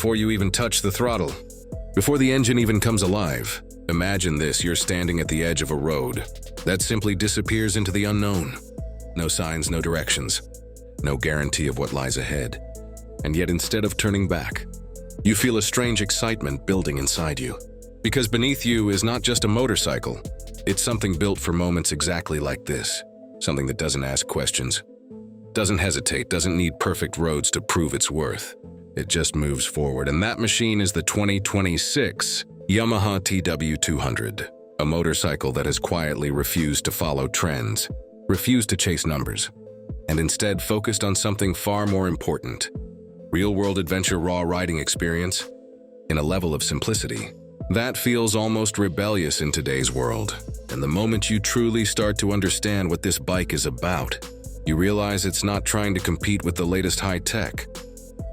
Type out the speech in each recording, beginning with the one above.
before you even touch the throttle. Before the engine even comes alive, imagine this: you're standing at the edge of a road that simply disappears into the unknown. No signs, no directions, no guarantee of what lies ahead. And yet, instead of turning back, you feel a strange excitement building inside you. Because beneath you is not just a motorcycle, it's something built for moments exactly like this. Something that doesn't ask questions, doesn't hesitate, doesn't need perfect roads to prove its worth. It just moves forward, and that machine is the 2026 Yamaha TW200, a motorcycle that has quietly refused to follow trends, refused to chase numbers, and instead focused on something far more important: real-world adventure, raw riding experience, in a level of simplicity that feels almost rebellious in today's world. And the moment you truly start to understand what this bike is about, you realize it's not trying to compete with the latest high-tech,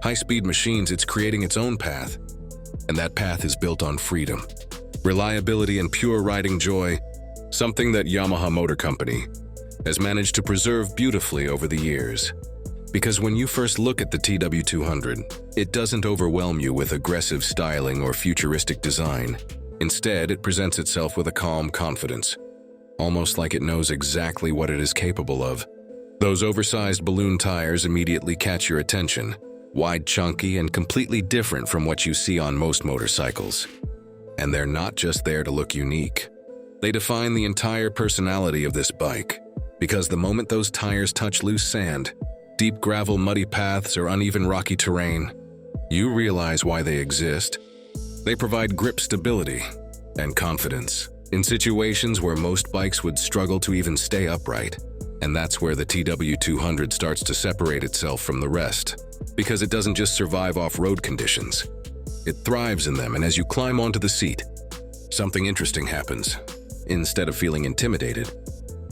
high-speed machines. It's creating its own path, and that path is built on freedom, reliability, and pure riding joy, something that Yamaha Motor Company has managed to preserve beautifully over the years. Because when you first look at the TW200, it doesn't overwhelm you with aggressive styling or futuristic design. Instead, it presents itself with a calm confidence, almost like it knows exactly what it is capable of. Those oversized balloon tires immediately catch your attention, wide, chunky, and completely different from what you see on most motorcycles. And they're not just there to look unique. They define the entire personality of this bike, because the moment those tires touch loose sand, deep gravel, muddy paths, or uneven rocky terrain, you realize why they exist. They provide grip stability and confidence in situations where most bikes would struggle to even stay upright. And that's where the TW200 starts to separate itself from the rest, because it doesn't just survive off-road conditions. It thrives in them, and as you climb onto the seat, something interesting happens. Instead of feeling intimidated,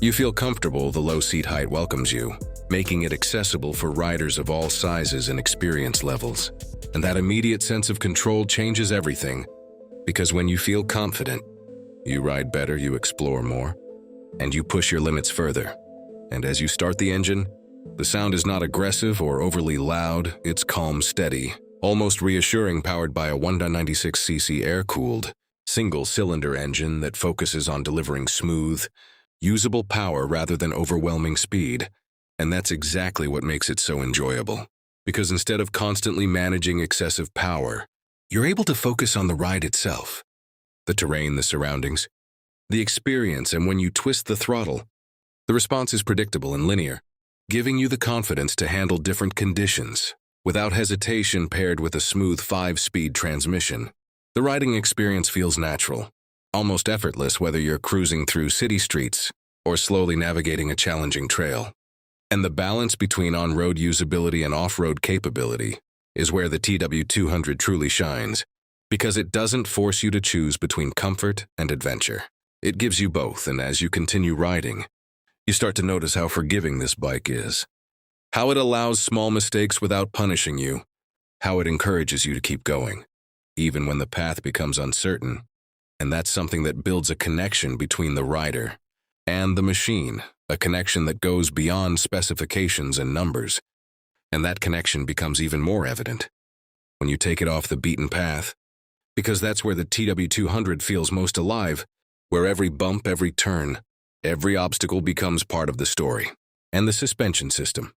you feel comfortable. The low seat height welcomes you, making it accessible for riders of all sizes and experience levels. And that immediate sense of control changes everything, because when you feel confident, you ride better, you explore more, and you push your limits further. And as you start the engine, the sound is not aggressive or overly loud. It's calm, steady, almost reassuring, powered by a 1.96cc air-cooled, single-cylinder engine that focuses on delivering smooth, usable power rather than overwhelming speed. And that's exactly what makes it so enjoyable. Because instead of constantly managing excessive power, you're able to focus on the ride itself, the terrain, the surroundings, the experience. And when you twist the throttle, the response is predictable and linear, giving you the confidence to handle different conditions without hesitation. Paired with a smooth 5-speed transmission, the riding experience feels natural, almost effortless, whether you're cruising through city streets or slowly navigating a challenging trail. And the balance between on-road usability and off-road capability is where the TW200 truly shines, because it doesn't force you to choose between comfort and adventure. It gives you both, and as you continue riding, you start to notice how forgiving this bike is, how it allows small mistakes without punishing you, how it encourages you to keep going, even when the path becomes uncertain. And that's something that builds a connection between the rider and the machine, a connection that goes beyond specifications and numbers. And that connection becomes even more evident when you take it off the beaten path, because that's where the TW200 feels most alive, where every bump, every turn, every obstacle becomes part of the story. And the suspension system,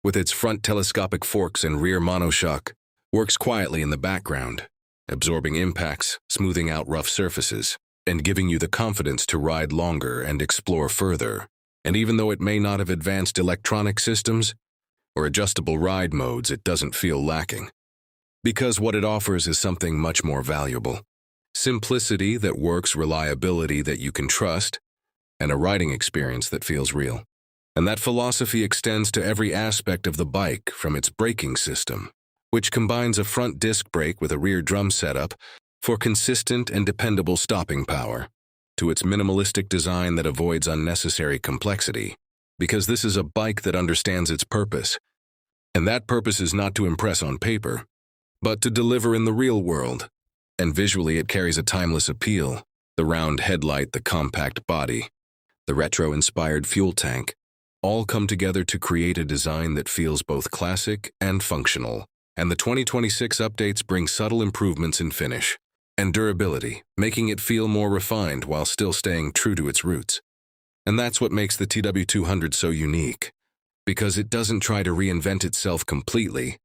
with its front telescopic forks and rear monoshock, works quietly in the background, absorbing impacts, smoothing out rough surfaces, and giving you the confidence to ride longer and explore further. And even though it may not have advanced electronic systems or adjustable ride modes, it doesn't feel lacking. Because what it offers is something much more valuable: simplicity that works, reliability that you can trust, and a riding experience that feels real. And that philosophy extends to every aspect of the bike, from its braking system, which combines a front disc brake with a rear drum setup for consistent and dependable stopping power, to its minimalistic design that avoids unnecessary complexity, because this is a bike that understands its purpose. And that purpose is not to impress on paper, but to deliver in the real world. And visually it carries a timeless appeal: the round headlight, the compact body, the retro-inspired fuel tank, all come together to create a design that feels both classic and functional. And the 2026 updates bring subtle improvements in finish and durability, making it feel more refined while still staying true to its roots. And that's what makes the TW200 so unique, because it doesn't try to reinvent itself completely.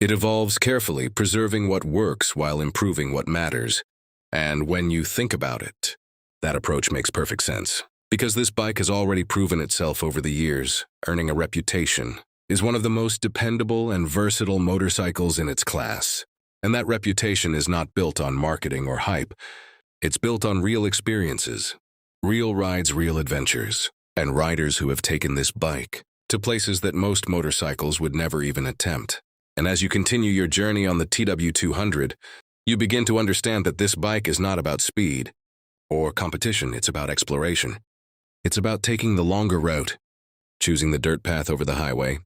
It evolves carefully, preserving what works while improving what matters. And when you think about it, that approach makes perfect sense. Because this bike has already proven itself over the years, earning a reputation, is one of the most dependable and versatile motorcycles in its class. And that reputation is not built on marketing or hype. It's built on real experiences, real rides, real adventures, and riders who have taken this bike to places that most motorcycles would never even attempt. And as you continue your journey on the TW200, you begin to understand that this bike is not about speed or competition, it's about exploration. It's about taking the longer route, choosing the dirt path over the highway,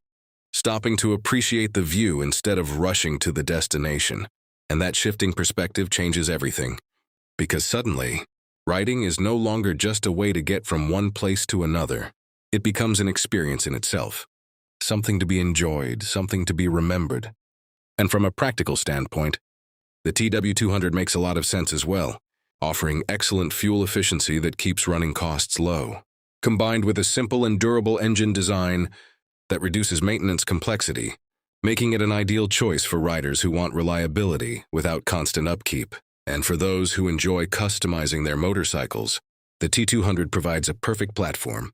stopping to appreciate the view instead of rushing to the destination. And that shifting perspective changes everything. Because suddenly, riding is no longer just a way to get from one place to another. It becomes an experience in itself. Something to be enjoyed, something to be remembered. And from a practical standpoint, the TW200 makes a lot of sense as well, offering excellent fuel efficiency that keeps running costs low, combined with a simple and durable engine design that reduces maintenance complexity, making it an ideal choice for riders who want reliability without constant upkeep. And for those who enjoy customizing their motorcycles, the T200 provides a perfect platform,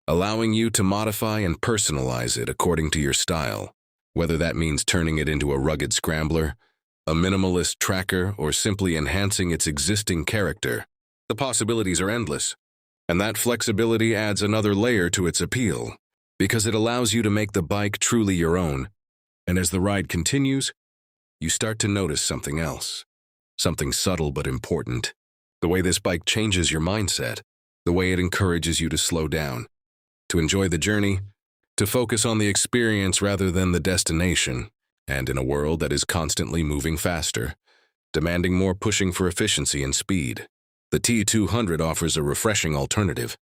allowing you to modify and personalize it according to your style, whether that means turning it into a rugged scrambler, a minimalist tracker, or simply enhancing its existing character. The possibilities are endless, and that flexibility adds another layer to its appeal, because it allows you to make the bike truly your own. And as the ride continues, you start to notice something else, something subtle but important. The way this bike changes your mindset, the way it encourages you to slow down, to enjoy the journey, to focus on the experience rather than the destination. And in a world that is constantly moving faster, demanding more, pushing for efficiency and speed, the T200 offers a refreshing alternative,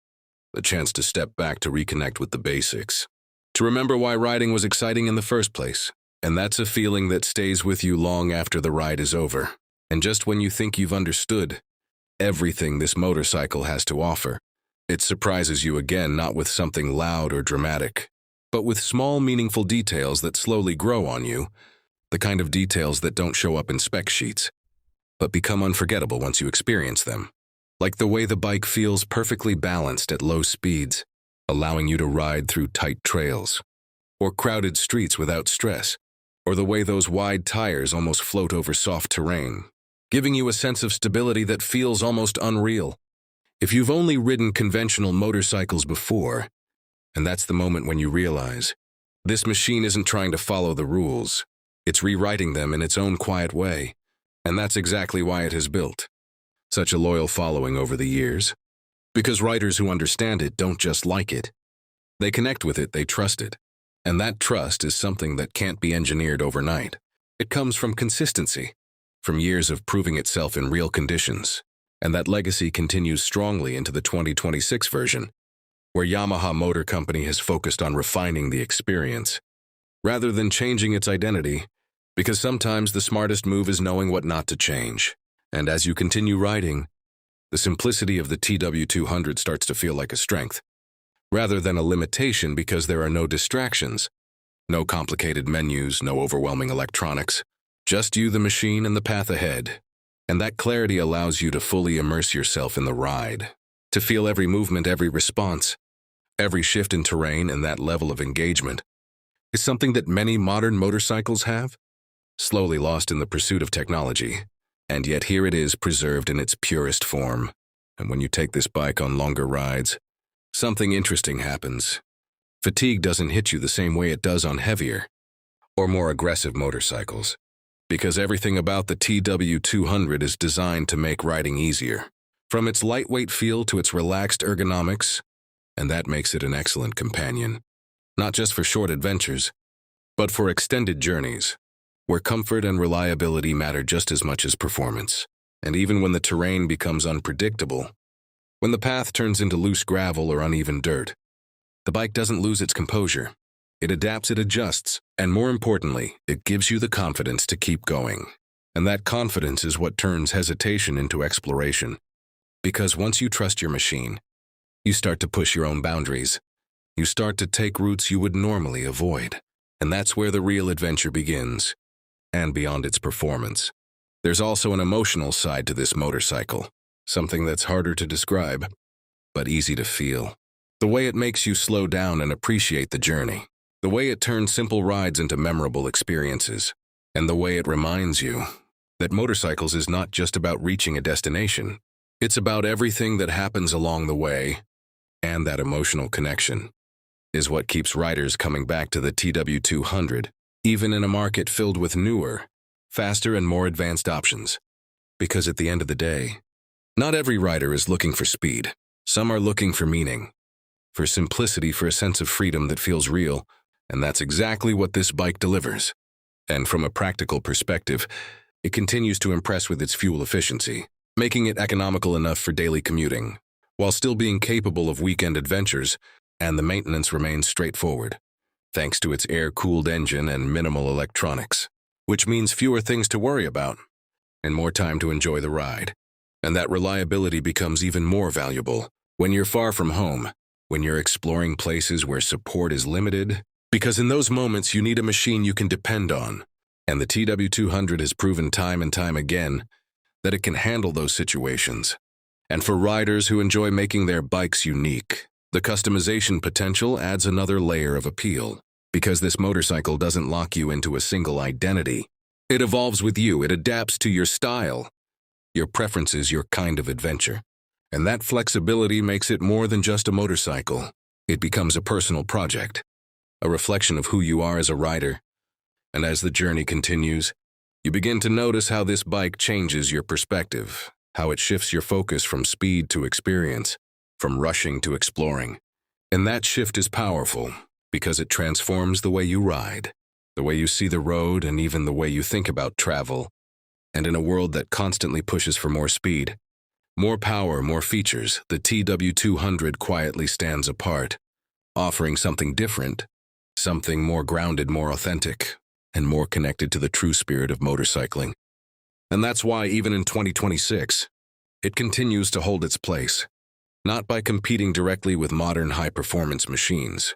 the chance to step back to reconnect with the basics, to remember why riding was exciting in the first place. And that's a feeling that stays with you long after the ride is over. And just when you think you've understood everything this motorcycle has to offer, it surprises you again, not with something loud or dramatic, but with small, meaningful details that slowly grow on you, the kind of details that don't show up in spec sheets, but become unforgettable once you experience them. Like the way the bike feels perfectly balanced at low speeds, allowing you to ride through tight trails, or crowded streets without stress, or the way those wide tires almost float over soft terrain, giving you a sense of stability that feels almost unreal. If you've only ridden conventional motorcycles before, and that's the moment when you realize, this machine isn't trying to follow the rules, it's rewriting them in its own quiet way, and that's exactly why it has built such a loyal following over the years. Because riders who understand it don't just like it, they connect with it, they trust it. And that trust is something that can't be engineered overnight. It comes from consistency, from years of proving itself in real conditions, and that legacy continues strongly into the 2026 version, where Yamaha Motor Company has focused on refining the experience, rather than changing its identity, because sometimes the smartest move is knowing what not to change. And as you continue riding, the simplicity of the TW200 starts to feel like a strength, rather than a limitation, because there are no distractions, no complicated menus, no overwhelming electronics, just you, the machine, and the path ahead. And that clarity allows you to fully immerse yourself in the ride, to feel every movement, every response, every shift in terrain. And that level of engagement is something that many modern motorcycles have, slowly lost in the pursuit of technology. And yet here it is, preserved in its purest form. And when you take this bike on longer rides, something interesting happens. Fatigue doesn't hit you the same way it does on heavier or more aggressive motorcycles, because everything about the TW200 is designed to make riding easier, from its lightweight feel to its relaxed ergonomics, and that makes it an excellent companion, not just for short adventures, but for extended journeys, where comfort and reliability matter just as much as performance. And even when the terrain becomes unpredictable, when the path turns into loose gravel or uneven dirt, the bike doesn't lose its composure. It adapts, it adjusts, and more importantly, it gives you the confidence to keep going. And that confidence is what turns hesitation into exploration. Because once you trust your machine, you start to push your own boundaries. You start to take routes you would normally avoid. And that's where the real adventure begins. And beyond its performance, there's also an emotional side to this motorcycle, something that's harder to describe, but easy to feel. The way it makes you slow down and appreciate the journey. The way it turns simple rides into memorable experiences. And the way it reminds you that motorcycles is not just about reaching a destination. It's about everything that happens along the way, and that emotional connection is what keeps riders coming back to the TW200, even in a market filled with newer, faster, and more advanced options. Because at the end of the day, not every rider is looking for speed. Some are looking for meaning, for simplicity, for a sense of freedom that feels real, and that's exactly what this bike delivers. And from a practical perspective, it continues to impress with its fuel efficiency, making it economical enough for daily commuting, while still being capable of weekend adventures, and the maintenance remains straightforward, thanks to its air-cooled engine and minimal electronics, which means fewer things to worry about, and more time to enjoy the ride. And that reliability becomes even more valuable when you're far from home, when you're exploring places where support is limited, because in those moments you need a machine you can depend on. And the TW200 has proven time and time again that it can handle those situations. And for riders who enjoy making their bikes unique, the customization potential adds another layer of appeal, because this motorcycle doesn't lock you into a single identity. It evolves with you, it adapts to your style, your preferences, your kind of adventure. And that flexibility makes it more than just a motorcycle. It becomes a personal project, a reflection of who you are as a rider. And as the journey continues, you begin to notice how this bike changes your perspective, how it shifts your focus from speed to experience, from rushing to exploring. And that shift is powerful because it transforms the way you ride, the way you see the road, and even the way you think about travel. And in a world that constantly pushes for more speed, more power, more features, the TW200 quietly stands apart, offering something different, something more grounded, more authentic, and more connected to the true spirit of motorcycling. And that's why even in 2026, it continues to hold its place, not by competing directly with modern high-performance machines,